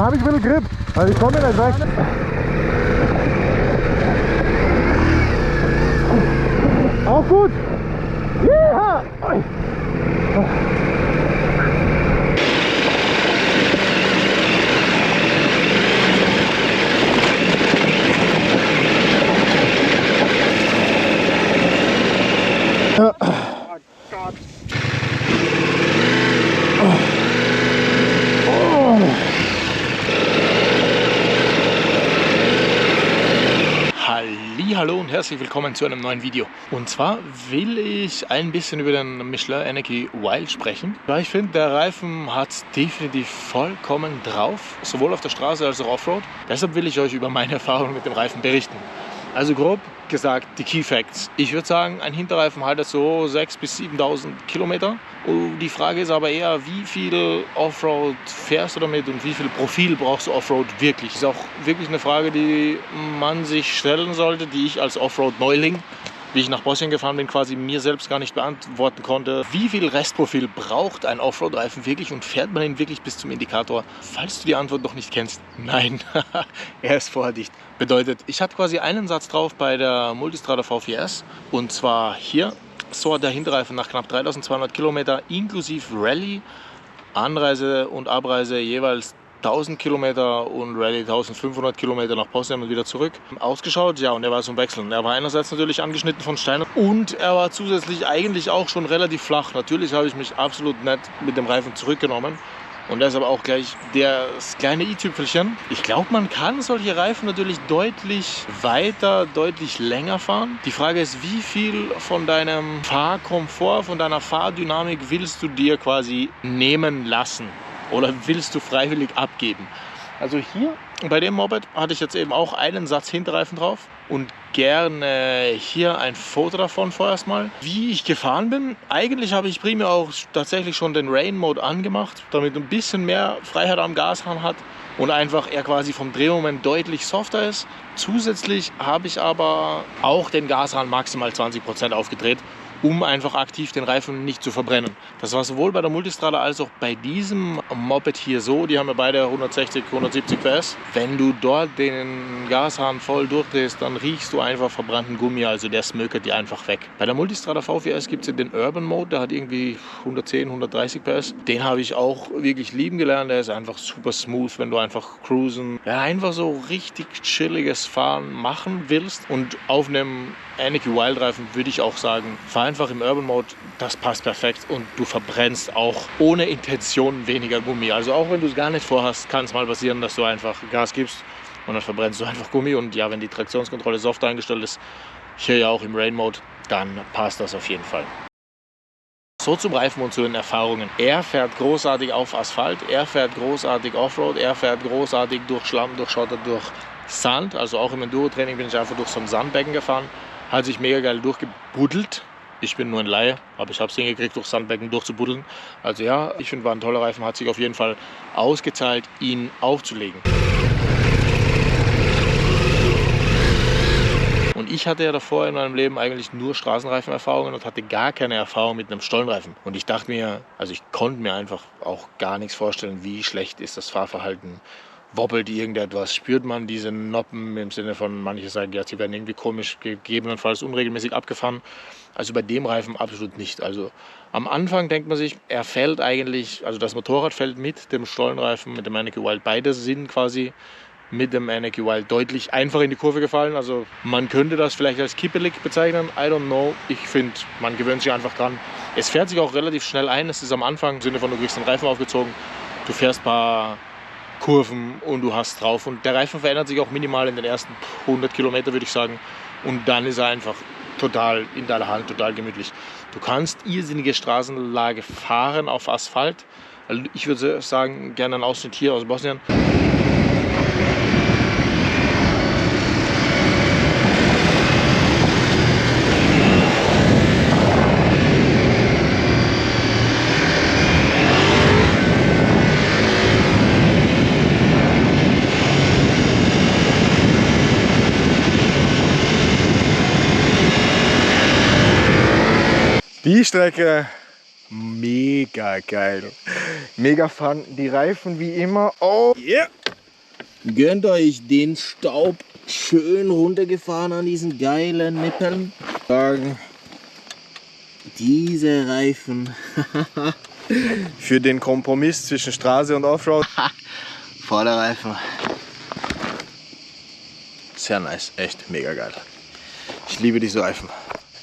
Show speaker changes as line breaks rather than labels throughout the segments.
habe ich ein bisschen Grip, weil ich komme nicht weg. Auch gut. Ja. Ja.
Hallo und herzlich willkommen zu einem neuen Video. Und zwar will ich ein bisschen über den Michelin Energy Wild sprechen. Weil ich finde, der Reifen hat definitiv vollkommen drauf, sowohl auf der Straße als auch Offroad. Deshalb will ich euch über meine Erfahrungen mit dem Reifen berichten. Also grob gesagt die Key Facts. Ich würde sagen, ein Hinterreifen haltet so 6.000 bis 7.000 Kilometer. Und die Frage ist aber eher, wie viel Offroad fährst du damit und wie viel Profil brauchst du Offroad wirklich? Das ist auch wirklich eine Frage, die man sich stellen sollte, die ich als Offroad-Neuling, wie ich nach Bosnien gefahren bin, quasi mir selbst gar nicht beantworten konnte. Wie viel Restprofil braucht ein Offroad-Reifen wirklich und fährt man ihn wirklich bis zum Indikator? Falls du die Antwort noch nicht kennst, nein, er ist vorher dicht. Bedeutet, ich hatte quasi einen Satz drauf bei der Multistrada V4S und zwar hier. So hat der Hinterreifen nach knapp 3.200 Kilometer inklusive Rallye, Anreise und Abreise jeweils 1000 Kilometer und Rallye 1500 Kilometer nach Bosnien und wieder zurück ausgeschaut. Ja, und er war zum Wechseln. Er war einerseits natürlich angeschnitten von Steinen und er war zusätzlich eigentlich auch schon relativ flach. Natürlich habe ich mich absolut nett mit dem Reifen zurückgenommen. Und deshalb auch gleich das kleine i-Tüpfelchen. Ich glaube, man kann solche Reifen natürlich deutlich weiter, deutlich länger fahren. Die Frage ist, wie viel von deinem Fahrkomfort, von deiner Fahrdynamik willst du dir quasi nehmen lassen? Oder willst du freiwillig abgeben? Also hier bei dem Moped hatte ich jetzt eben auch einen Satz Hinterreifen drauf und gerne hier ein Foto davon vorerst mal. Wie ich gefahren bin, eigentlich habe ich primär auch tatsächlich schon den Rain Mode angemacht, damit ein bisschen mehr Freiheit am Gashahn hat und einfach er quasi vom Drehmoment deutlich softer ist. Zusätzlich habe ich aber auch den Gashahn maximal 20% aufgedreht, um einfach aktiv den Reifen nicht zu verbrennen. Das war sowohl bei der Multistrada als auch bei diesem Moped hier so. Die haben ja beide 160, 170 PS. Wenn du dort den Gashahn voll durchdrehst, dann riechst du einfach verbrannten Gummi, also der smökert dir einfach weg. Bei der Multistrada V4S gibt es ja den Urban Mode, der hat irgendwie 110, 130 PS. Den habe ich auch wirklich lieben gelernt. Der ist einfach super smooth, wenn du einfach cruisen, ja, einfach so richtig chilliges Fahren machen willst. Und auf einem Energy Wild Reifen würde ich auch sagen, fahr einfach im Urban Mode, das passt perfekt und du verbrennst auch ohne Intention weniger Gummi. Also auch wenn du es gar nicht vorhast, kann es mal passieren, dass du einfach Gas gibst und dann verbrennst du einfach Gummi. Und ja, wenn die Traktionskontrolle soft eingestellt ist, hier ja auch im Rain Mode, dann passt das auf jeden Fall. So zum Reifen und zu den Erfahrungen. Er fährt großartig auf Asphalt, er fährt großartig Offroad, er fährt großartig durch Schlamm, durch Schotter, durch Sand. Also auch im Enduro-Training bin ich einfach durch so ein Sandbecken gefahren. Hat sich mega geil durchgebuddelt. Ich bin nur ein Laie, aber ich habe es hingekriegt, durch Sandbecken durchzubuddeln. Also ja, ich finde, war ein toller Reifen, hat sich auf jeden Fall ausgezahlt, ihn aufzulegen. Und ich hatte ja davor in meinem Leben eigentlich nur Straßenreifenerfahrungen und hatte gar keine Erfahrung mit einem Stollenreifen. Und ich dachte mir, also ich konnte mir einfach auch gar nichts vorstellen, wie schlecht ist das Fahrverhalten. Wobbelt irgendetwas, spürt man diese Noppen im Sinne von, manche sagen, ja, sie werden irgendwie komisch, gegebenenfalls unregelmäßig abgefahren. Also bei dem Reifen absolut nicht. Also am Anfang denkt man sich, er fällt eigentlich, also das Motorrad fällt mit dem Stollenreifen, mit dem Energy Wild. Beide sind quasi mit dem Energy Wild deutlich einfach in die Kurve gefallen. Also man könnte das vielleicht als kippelig bezeichnen, I don't know. Ich finde, man gewöhnt sich einfach dran. Es fährt sich auch relativ schnell ein. Es ist am Anfang im Sinne von, du kriegst den Reifen aufgezogen, du fährst ein paar Kurven und du hast drauf. Und der Reifen verändert sich auch minimal in den ersten 100 Kilometer, würde ich sagen. Und dann ist er einfach total in deiner Hand, total gemütlich. Du kannst irrsinnige Straßenlage fahren auf Asphalt. Also ich würde sagen, gerne einen Ausschnitt hier aus Bosnien.
Die Strecke, mega geil. Mega fun. Die Reifen wie immer. Oh, yeah.
Gönnt euch den Staub schön runtergefahren an diesen geilen Nippeln. Sagen, diese Reifen.
Für den Kompromiss zwischen Straße und Offroad.
Vorderreifen.
Sehr nice, echt mega geil. Ich liebe diese Reifen.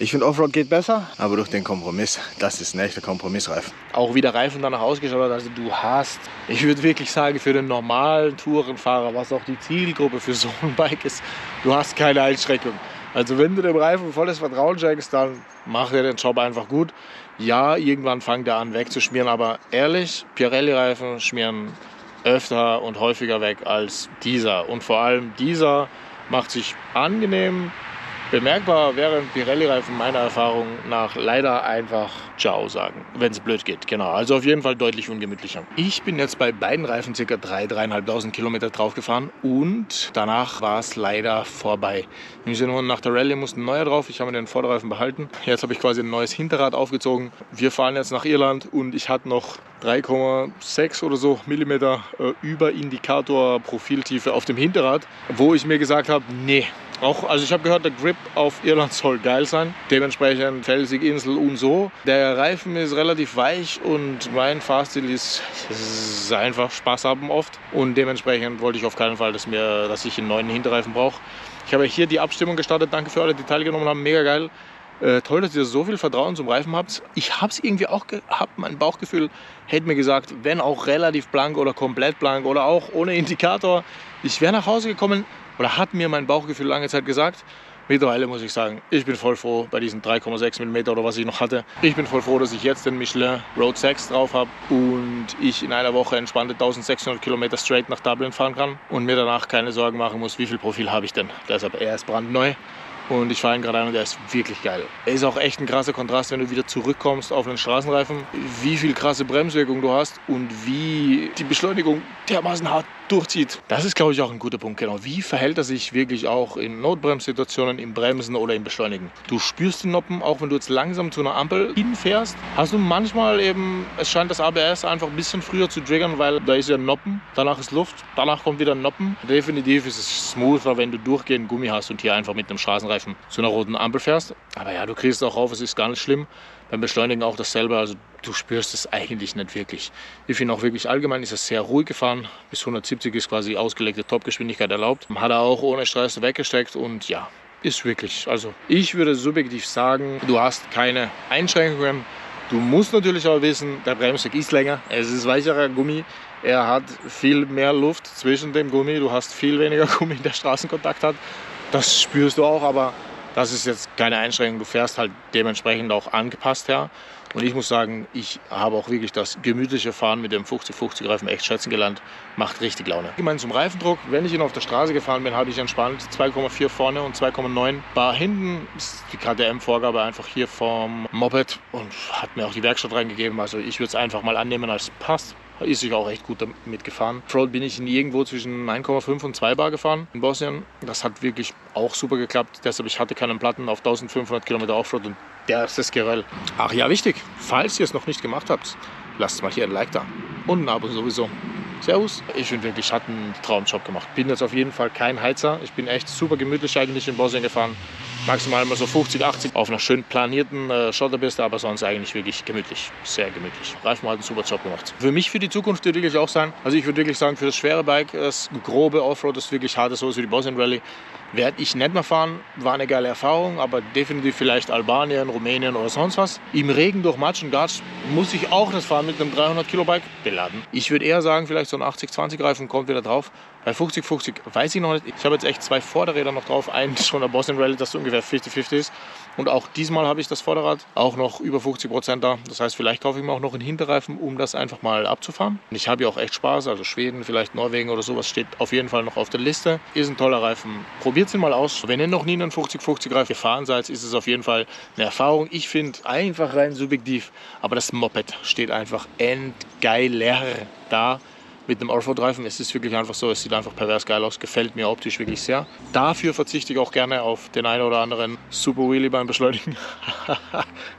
Ich finde Offroad geht besser, aber durch den Kompromiss, das ist ein echter Kompromissreifen.
Auch wie der Reifen danach ausgeschaut hat, also du hast, ich würde wirklich sagen, für den normalen Tourenfahrer, was auch die Zielgruppe für so ein Bike ist, du hast keine Einschränkung. Also wenn du dem Reifen volles Vertrauen schenkst, dann macht er den Job einfach gut. Ja, irgendwann fängt er an wegzuschmieren, aber ehrlich, Pirelli-Reifen schmieren öfter und häufiger weg als dieser. Und vor allem dieser macht sich angenehm bemerkbar, während Pirelli-Reifen meiner Erfahrung nach leider einfach Ciao sagen, wenn es blöd geht. Genau, also auf jeden Fall deutlich ungemütlicher. Ich bin jetzt bei beiden Reifen ca. 3.500 Kilometer drauf gefahren und danach war es leider vorbei. Im Sinne von, nach der Rallye musste ein neuer drauf, ich habe mir den Vorderreifen behalten. Jetzt habe ich quasi ein neues Hinterrad aufgezogen. Wir fahren jetzt nach Irland und ich hatte noch 3,6 oder so Millimeter über Indikator Profiltiefe auf dem Hinterrad, wo ich mir gesagt habe, nee. Also ich habe gehört, der Grip auf Irland soll geil sein. Dementsprechend felsig, Insel und so. Der Reifen ist relativ weich und mein Fahrstil ist einfach Spaß haben oft. Und dementsprechend wollte ich auf keinen Fall, dass ich einen neuen Hinterreifen brauche. Ich habe hier die Abstimmung gestartet. Danke für alle, die teilgenommen haben. Mega geil. Toll, dass ihr so viel Vertrauen zum Reifen habt. Ich habe es irgendwie auch gehabt. Mein Bauchgefühl hätte mir gesagt, wenn auch relativ blank oder komplett blank oder auch ohne Indikator, ich wäre nach Hause gekommen. Oder hat mir mein Bauchgefühl lange Zeit gesagt. Mittlerweile muss ich sagen, ich bin voll froh bei diesen 3,6 mm oder was ich noch hatte. Ich bin voll froh, dass ich jetzt den Michelin Road 6 drauf habe und ich in einer Woche entspannte 1600 Kilometer straight nach Dublin fahren kann und mir danach keine Sorgen machen muss, wie viel Profil habe ich denn. Deshalb, er ist brandneu. Und ich fahre ihn gerade ein und der ist wirklich geil. Er ist auch echt ein krasser Kontrast, wenn du wieder zurückkommst auf einen Straßenreifen. Wie viel krasse Bremswirkung du hast und wie die Beschleunigung dermaßen hart durchzieht. Das ist, glaube ich, auch ein guter Punkt. Genau. Wie verhält er sich wirklich auch in Notbremssituationen, im Bremsen oder im Beschleunigen? Du spürst den Noppen, auch wenn du jetzt langsam zu einer Ampel hinfährst. Hast du manchmal eben, es scheint das ABS einfach ein bisschen früher zu triggern, weil da ist ja ein Noppen, danach ist Luft, danach kommt wieder ein Noppen. Definitiv ist es smoother, wenn du durchgehend Gummi hast und hier einfach mit einem Straßenreifen zu einer roten Ampel fährst. Aber ja, du kriegst es auch auf, es ist gar nicht schlimm. Beim Beschleunigen auch dasselbe, also du spürst es eigentlich nicht wirklich. Ich finde auch wirklich allgemein ist es sehr ruhig gefahren. Bis 170 ist quasi ausgelegte Topgeschwindigkeit erlaubt. Hat er auch ohne Stress weggesteckt und ja, ist wirklich. Also ich würde subjektiv sagen, du hast keine Einschränkungen. Du musst natürlich aber wissen, der Bremsweg ist länger, es ist weicherer Gummi. Er hat viel mehr Luft zwischen dem Gummi, du hast viel weniger Gummi, der Straßenkontakt hat. Das spürst du auch, aber das ist jetzt keine Einschränkung. Du fährst halt dementsprechend auch angepasst her. Und ich muss sagen, ich habe auch wirklich das gemütliche Fahren mit dem 50-50 Reifen echt schätzen gelernt. Macht richtig Laune. Ich meine zum Reifendruck, wenn ich ihn auf der Straße gefahren bin, habe ich entspannt 2,4 vorne und 2,9 Bar hinten. Das ist die KTM-Vorgabe einfach hier vom Moped und hat mir auch die Werkstatt reingegeben. Also ich würde es einfach mal annehmen, als passt. Ist sich auch echt gut damit gefahren. Offroad bin ich irgendwo zwischen 1,5 und 2 Bar gefahren in Bosnien. Das hat wirklich auch super geklappt. Deshalb, ich hatte keinen Platten auf 1500 Kilometer Offroad und der ist das Geröll. Ach ja, wichtig, falls ihr es noch nicht gemacht habt, lasst mal hier ein Like da und ein Abo sowieso. Servus. Ich finde wirklich, ich hatte einen Traumjob gemacht. Bin jetzt auf jeden Fall kein Heizer. Ich bin echt super gemütlich eigentlich in Bosnien gefahren. Maximal mal so 50, 80 auf einer schön planierten Schotterpiste, aber sonst eigentlich wirklich gemütlich. Sehr gemütlich. Reifen hat einen super Job gemacht. Für mich, für die Zukunft würde wirklich auch sein, also ich würde wirklich sagen, für das schwere Bike, das grobe Offroad, das wirklich harte, so wie die Bosnien Rallye, werde ich nicht mehr fahren. War eine geile Erfahrung, aber definitiv vielleicht Albanien, Rumänien oder sonst was. Im Regen durch Matsch und Gatsch muss ich auch nicht fahren mit einem 300 Kilo Bike beladen. Ich würde eher sagen, vielleicht so ein 80-20 Reifen kommt wieder drauf. Bei 50-50 weiß ich noch nicht. Ich habe jetzt echt 2 Vorderräder noch drauf. Einen schon der Bosnien Rallye, das ungefähr 50-50 ist. Und auch diesmal habe ich das Vorderrad auch noch über 50% da. Das heißt, vielleicht kaufe ich mir auch noch einen Hinterreifen, um das einfach mal abzufahren. Und ich habe ja auch echt Spaß. Also Schweden, vielleicht Norwegen oder sowas steht auf jeden Fall noch auf der Liste. Ist ein toller Reifen. Probiert ihn mal aus. Wenn ihr noch nie einen 50-50 Reifen gefahren seid, ist es auf jeden Fall eine Erfahrung. Ich finde einfach rein subjektiv. Aber das Moped steht einfach endgeiler da. mit dem Offroad-Reifen. Es ist wirklich einfach so, es sieht einfach pervers geil aus, gefällt mir optisch wirklich sehr. Dafür verzichte ich auch gerne auf den einen oder anderen Super Wheelie beim Beschleunigen.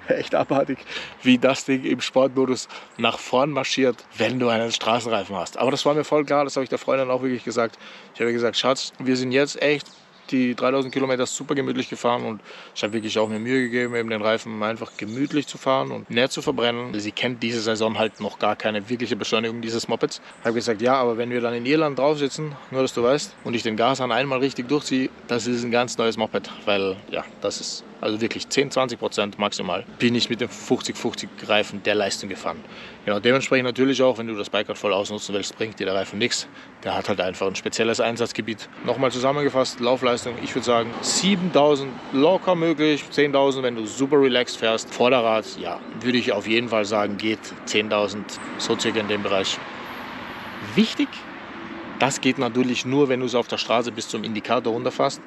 Echt abartig, wie das Ding im Sportmodus nach vorn marschiert, wenn du einen Straßenreifen hast. Aber das war mir voll klar, das habe ich der Freundin auch wirklich gesagt. Ich habe gesagt, Schatz, wir sind jetzt echt die 3000 Kilometer super gemütlich gefahren und ich habe wirklich auch mir Mühe gegeben, eben den Reifen einfach gemütlich zu fahren und nicht zu verbrennen. Sie kennt diese Saison halt noch gar keine wirkliche Beschleunigung dieses Mopeds. Ich habe gesagt, ja, aber wenn wir dann in Irland drauf sitzen, nur dass du weißt, und ich den Gashahn einmal richtig durchziehe, das ist ein ganz neues Moped, weil ja, das ist also wirklich 10-20% maximal, bin ich mit dem 50-50 Reifen der Leistung gefahren. Genau, dementsprechend natürlich auch, wenn du das Bike halt voll ausnutzen willst, bringt dir der Reifen nichts. Der hat halt einfach ein spezielles Einsatzgebiet. Nochmal zusammengefasst, Laufleistung, ich würde sagen 7.000 locker möglich, 10.000, wenn du super relaxed fährst. Vorderrad, ja, würde ich auf jeden Fall sagen, geht 10.000, so circa in dem Bereich. Wichtig, das geht natürlich nur, wenn du es auf der Straße bis zum Indikator runterfährst.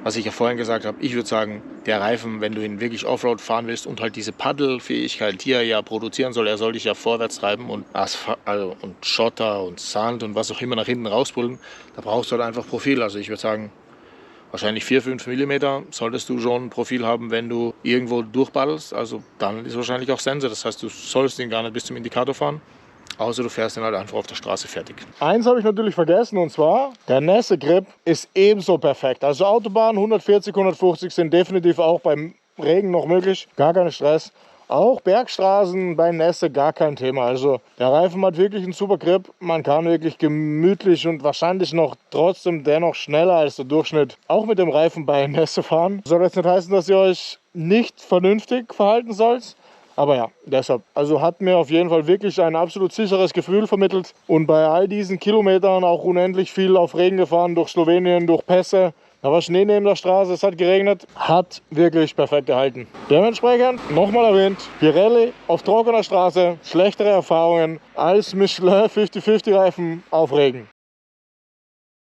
Was ich ja vorhin gesagt habe, ich würde sagen, der Reifen, wenn du ihn wirklich Offroad fahren willst und halt diese Paddelfähigkeit, die er ja produzieren soll, er soll dich ja vorwärts treiben und und Schotter und Sand und was auch immer nach hinten rauspullen, da brauchst du halt einfach Profil. Also ich würde sagen, wahrscheinlich 4-5 mm solltest du schon ein Profil haben, wenn du irgendwo durchpaddelst. Also dann ist wahrscheinlich auch Sense. Das heißt, du sollst ihn gar nicht bis zum Indikator fahren. Außer du fährst ihn halt einfach auf der Straße fertig. Eins habe ich natürlich vergessen, und zwar, der Nässe-Grip ist ebenso perfekt. Also Autobahnen 140, 150 sind definitiv auch beim Regen noch möglich. Gar kein Stress. Auch Bergstraßen bei Nässe gar kein Thema. Also der Reifen hat wirklich einen super Grip. Man kann wirklich gemütlich und wahrscheinlich noch trotzdem dennoch schneller als der Durchschnitt auch mit dem Reifen bei Nässe fahren. Soll jetzt nicht heißen, dass ihr euch nicht vernünftig verhalten sollt. Aber ja, deshalb, also hat mir auf jeden Fall wirklich ein absolut sicheres Gefühl vermittelt. Und bei all diesen Kilometern auch unendlich viel auf Regen gefahren, durch Slowenien, durch Pässe. Da war Schnee neben der Straße, es hat geregnet, hat wirklich perfekt gehalten. Dementsprechend, nochmal erwähnt, Pirelli auf trockener Straße, schlechtere Erfahrungen als Michelin 50-50 Reifen auf Regen.